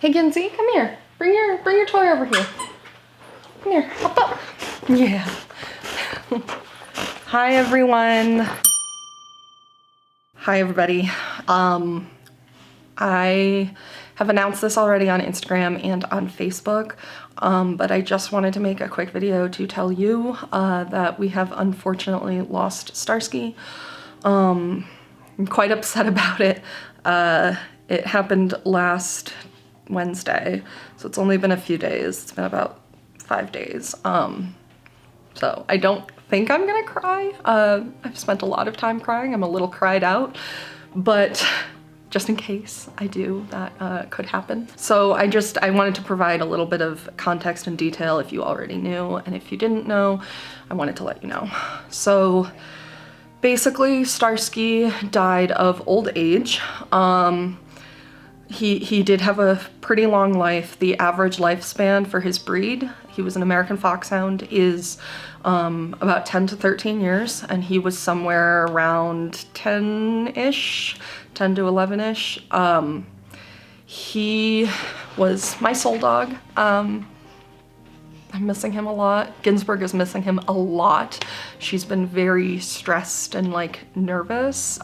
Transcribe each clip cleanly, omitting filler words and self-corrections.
Hey Ginsy, come here. Bring your toy over here. Come here, hop up. Yeah. Hi everyone. Hi everybody. I have announced this already on Instagram and on Facebook, but I just wanted to make a quick video to tell you that we have unfortunately lost Starsky. I'm quite upset about it. It happened last Wednesday, so it's only been a few days. It's been about 5 days. So I don't think I'm gonna cry. I've spent a lot of time crying. I'm a little cried out, but just in case I do, that could happen. So I wanted to provide a little bit of context and detail if you already knew, and if you didn't know, I wanted to let you know. So basically, Starsky died of old age. He did have a pretty long life. The average lifespan for his breed, he was an American foxhound, is about 10 to 13 years, and he was somewhere around 10-ish, 10 to 11-ish. He was my soul dog. I'm missing him a lot. Ginsburg is missing him a lot. She's been very stressed and like nervous.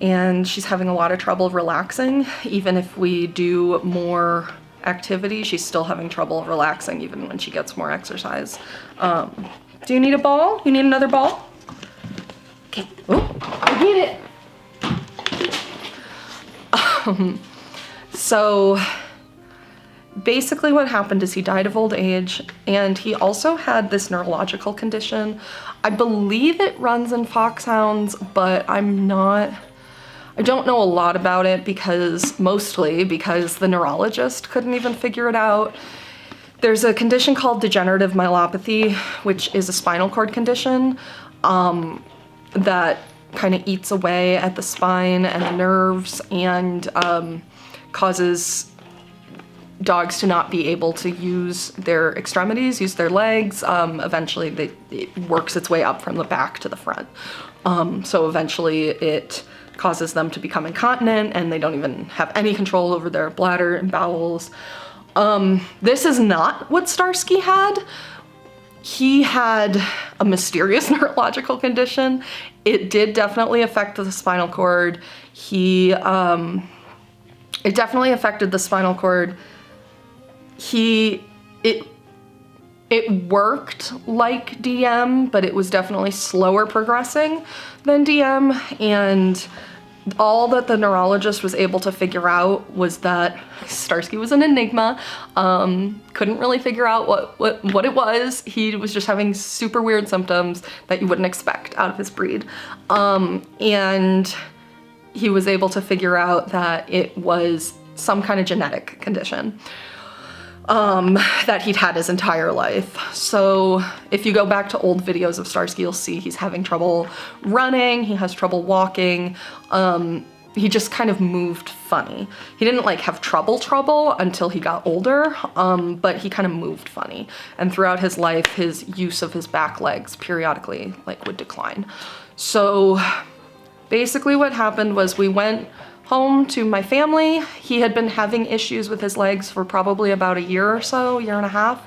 And she's having a lot of trouble relaxing. Even if we do more activity, she's still having trouble relaxing even when she gets more exercise. Do you need a ball? You need another ball? Okay, oh, I need it. So basically what happened is he died of old age, and he also had this neurological condition. I believe it runs in foxhounds, but I don't know a lot about it mostly because the neurologist couldn't even figure it out. There's a condition called degenerative myelopathy, which is a spinal cord condition that kind of eats away at the spine and the nerves and causes dogs to not be able to use their extremities, use their legs. Eventually it works its way up from the back to the front. So eventually it causes them to become incontinent, and they don't even have any control over their bladder and bowels. This is not what Starsky had. He had a mysterious neurological condition. It did definitely affect the spinal cord. It definitely affected the spinal cord. It worked like DM, but it was definitely slower progressing than DM, and all that the neurologist was able to figure out was that Starsky was an enigma. Couldn't really figure out what it was. He was just having super weird symptoms that you wouldn't expect out of his breed. And he was able to figure out that it was some kind of genetic condition that he'd had his entire life. So if you go back to old videos of Starsky, you'll see he's having trouble running, he has trouble walking, he just kind of moved funny. He didn't like have trouble until he got older, but he kind of moved funny. And throughout his life, his use of his back legs periodically like would decline. So basically what happened was we went home to my family. He had been having issues with his legs for probably about a year or so, year and a half,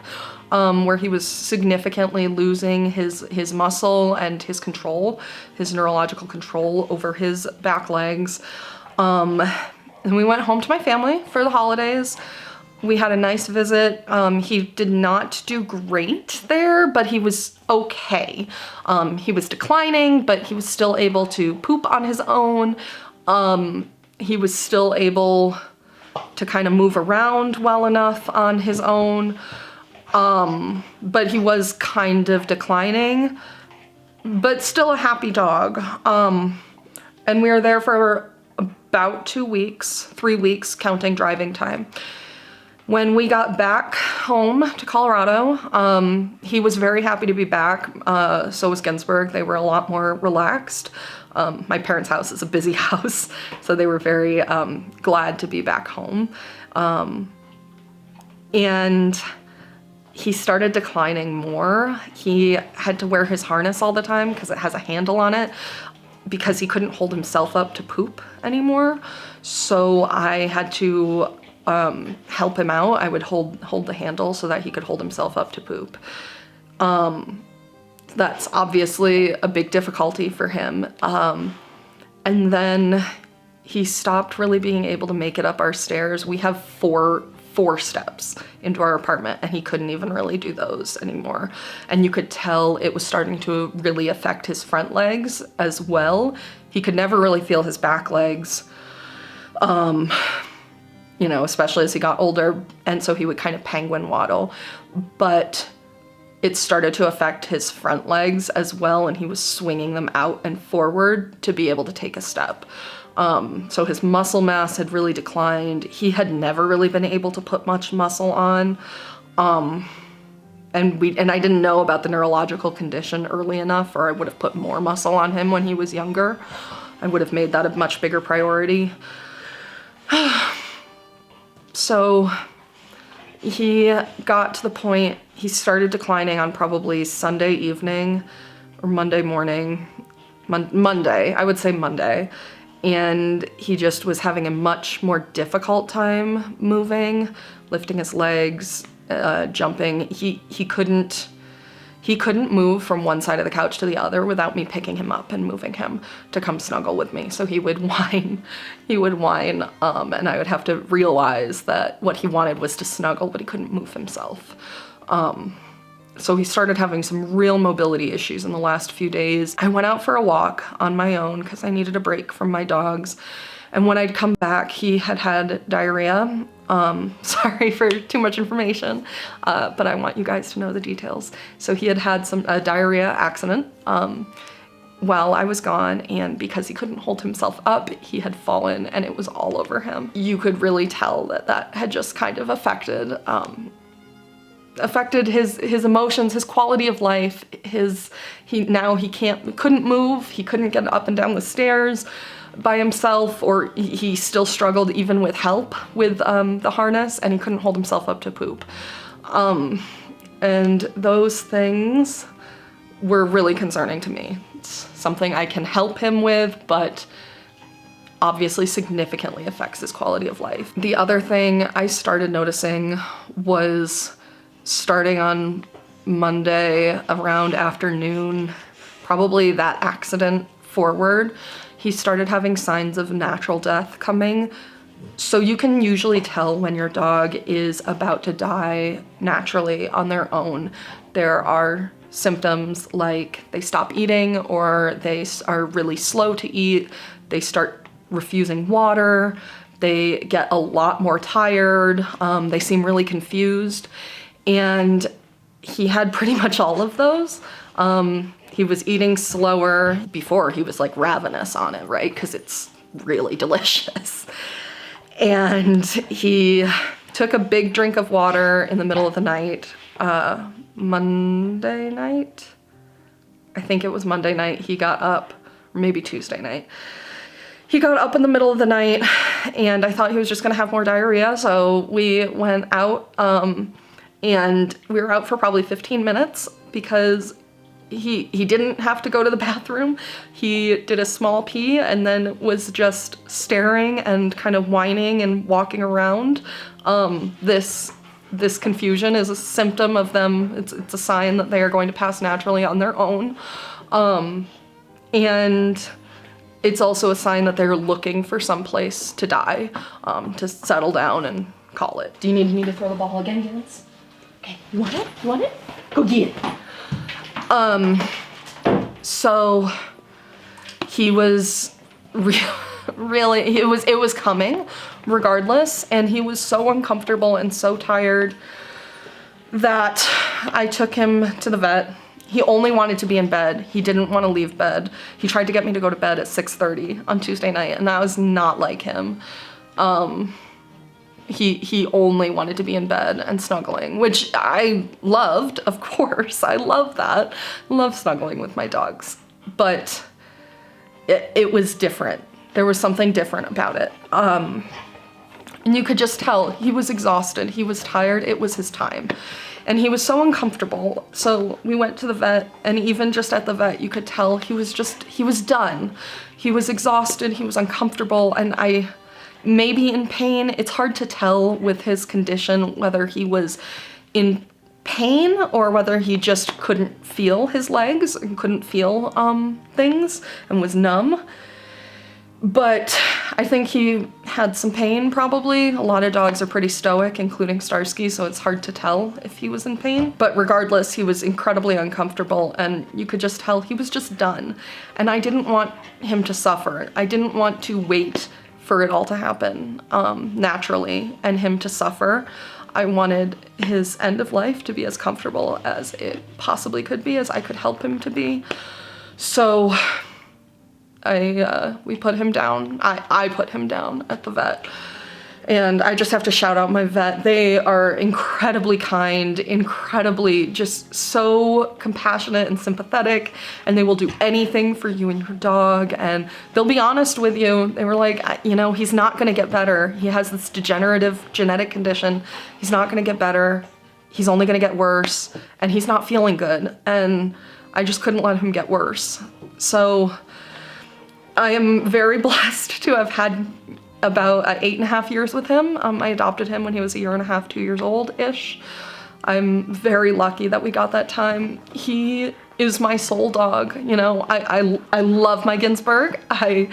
where he was significantly losing his muscle and his control, his neurological control over his back legs. And we went home to my family for the holidays. We had a nice visit. He did not do great there, but he was okay. He was declining, but he was still able to poop on his own. He was still able to kind of move around well enough on his own, but he was kind of declining, but still a happy dog. And we were there for about 2 weeks, 3 weeks, counting driving time. When we got back home to Colorado, he was very happy to be back. So was Ginsburg. They were a lot more relaxed. My parents' house is a busy house, so they were very glad to be back home. And he started declining more. He had to wear his harness all the time because it has a handle on it, because he couldn't hold himself up to poop anymore. So I had to help him out. I would hold the handle so that he could hold himself up to poop. That's obviously a big difficulty for him. And then he stopped really being able to make it up our stairs. We have four steps into our apartment, and he couldn't even really do those anymore. And you could tell it was starting to really affect his front legs as well. He could never really feel his back legs, you know, especially as he got older. And so he would kind of penguin waddle, but it started to affect his front legs as well, and he was swinging them out and forward to be able to take a step. So his muscle mass had really declined. He had never really been able to put much muscle on. And I didn't know about the neurological condition early enough, or I would have put more muscle on him when he was younger. I would have made that a much bigger priority. So he got to the point, he started declining on probably Sunday evening or Monday morning, Monday, I would say Monday. And he just was having a much more difficult time moving, lifting his legs, jumping. He couldn't move from one side of the couch to the other without me picking him up and moving him to come snuggle with me. So he would whine, and I would have to realize that what he wanted was to snuggle, but he couldn't move himself. So he started having some real mobility issues in the last few days. I went out for a walk on my own because I needed a break from my dogs. And when I'd come back, he had diarrhea. Sorry for too much information, but I want you guys to know the details. So he had some diarrhea accident while I was gone, and because he couldn't hold himself up, he had fallen and it was all over him. You could really tell that had just kind of affected his emotions, his quality of life. He couldn't move, he couldn't get up and down the stairs by himself, or he still struggled even with help with the harness, and he couldn't hold himself up to poop. And those things were really concerning to me. It's something I can help him with, but obviously significantly affects his quality of life. The other thing I started noticing was starting on Monday around afternoon, probably that accident forward, he started having signs of natural death coming. So you can usually tell when your dog is about to die naturally on their own. There are symptoms like they stop eating, or they are really slow to eat, they start refusing water, they get a lot more tired, they seem really confused. And he had pretty much all of those. He was eating slower. Before, he was like ravenous on it, right? Because it's really delicious. And he took a big drink of water in the middle of the night. Monday night? I think it was Monday night. He got up, or maybe Tuesday night. He got up in the middle of the night, and I thought he was just gonna have more diarrhea, so we went out, and we were out for probably 15 minutes because he didn't have to go to the bathroom. He did a small pee and then was just staring and kind of whining and walking around. This confusion is a symptom of them. It's a sign that they are going to pass naturally on their own. And it's also a sign that they're looking for some place to die, to settle down and call it. Do you need me to throw the ball again, Gans? Okay, you want it? You want it? Go get it. So he was really, it was coming regardless, and he was so uncomfortable and so tired that I took him to the vet. He only wanted to be in bed. He didn't want to leave bed. He tried to get me to go to bed at 6:30 on Tuesday night, and that was not like him. He only wanted to be in bed and snuggling, which I loved, of course. I love that. I love snuggling with my dogs. But it was different. There was something different about it. And you could just tell he was exhausted. He was tired. It was his time. And he was so uncomfortable. So we went to the vet, and even just at the vet, you could tell he was done. He was exhausted. He was uncomfortable. And maybe in pain. It's hard to tell with his condition whether he was in pain or whether he just couldn't feel his legs and couldn't feel things and was numb. But I think he had some pain probably. A lot of dogs are pretty stoic, including Starsky, so it's hard to tell if he was in pain. But regardless, he was incredibly uncomfortable, and you could just tell he was just done. And I didn't want him to suffer. I didn't want to wait for it all to happen naturally and him to suffer. I wanted his end of life to be as comfortable as it possibly could be, as I could help him to be. So we put him down. I put him down at the vet. And I just have to shout out my vet. They are incredibly kind, incredibly just so compassionate and sympathetic, and they will do anything for you and your dog, and they'll be honest with you. They were like, you know, he's not gonna get better. He has this degenerative genetic condition. He's not gonna get better. He's only gonna get worse, and he's not feeling good. And I just couldn't let him get worse. So I am very blessed to have had about 8.5 years with him. I adopted him when he was 1.5 years, 2 years old-ish. I'm very lucky that we got that time. He is my soul dog, you know. I love my Ginsburg. I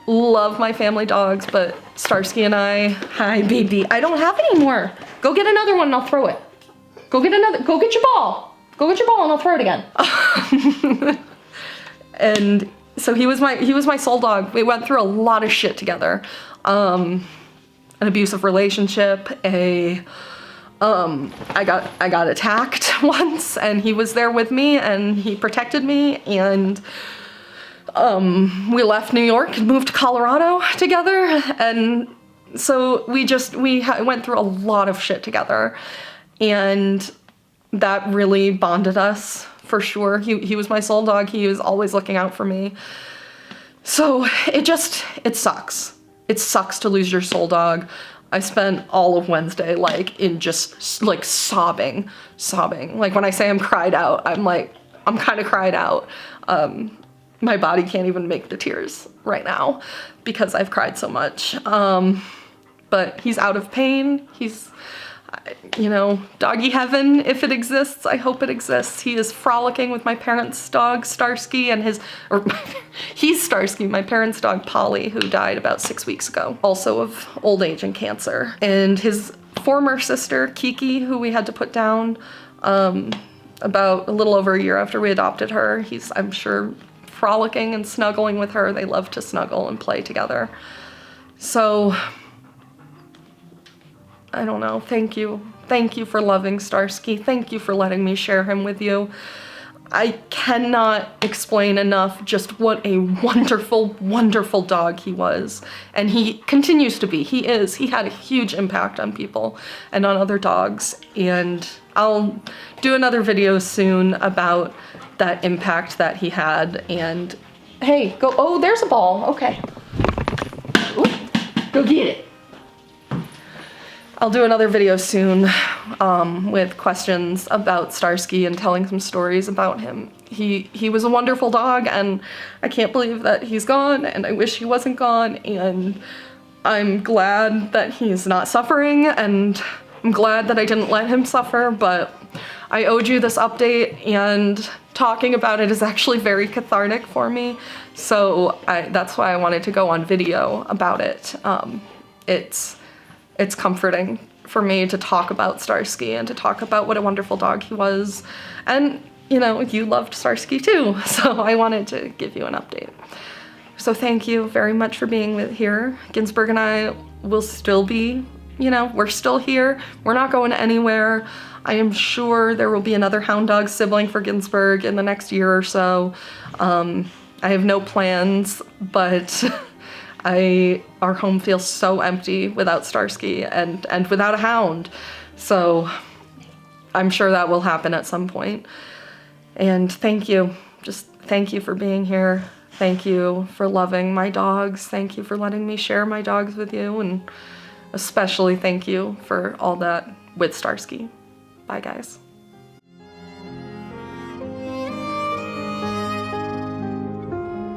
love my family dogs, but Starsky and I, hi baby, I don't have any more. Go get another one and I'll throw it. Go get your ball. Go get your ball and I'll throw it again. And so he was my soul dog. We went through a lot of shit together. An abusive relationship, I got attacked once, and he was there with me and he protected me, and we left New York and moved to Colorado together, and so we went through a lot of shit together, and that really bonded us for sure. He was my soul dog. He was always looking out for me. So it sucks. It sucks to lose your soul dog. I spent all of Wednesday like sobbing. Like when I say I'm cried out, I'm kind of cried out. My body can't even make the tears right now because I've cried so much. But he's out of pain. He's, you know, doggy heaven, if it exists. I hope it exists. He is frolicking with my parents' dog, Starsky, and he's Starsky, my parents' dog, Polly, who died about 6 weeks ago, also of old age and cancer. And his former sister, Kiki, who we had to put down about a little over a year after we adopted her. He's, I'm sure, frolicking and snuggling with her. They love to snuggle and play together. So I don't know, thank you. Thank you for loving Starsky. Thank you for letting me share him with you. I cannot explain enough just what a wonderful, wonderful dog he was. And he continues to be. He had a huge impact on people and on other dogs. And I'll do another video soon about that impact that he had. And hey, oh, there's a ball, okay. Ooh, go get it. I'll do another video soon with questions about Starsky and telling some stories about him. He was a wonderful dog, and I can't believe that he's gone, and I wish he wasn't gone, and I'm glad that he's not suffering, and I'm glad that I didn't let him suffer, but I owed you this update, and talking about it is actually very cathartic for me, so that's why I wanted to go on video about it. It's comforting for me to talk about Starsky and to talk about what a wonderful dog he was. And, you know, you loved Starsky too, so I wanted to give you an update. So thank you very much for being here. Ginsburg and I will still be, you know, we're still here. We're not going anywhere. I am sure there will be another hound dog sibling for Ginsburg in the next year or so. I have no plans, but our home feels so empty without Starsky and without a hound. So I'm sure that will happen at some point. And thank you. Just thank you for being here. Thank you for loving my dogs. Thank you for letting me share my dogs with you. And especially thank you for all that with Starsky. Bye, guys.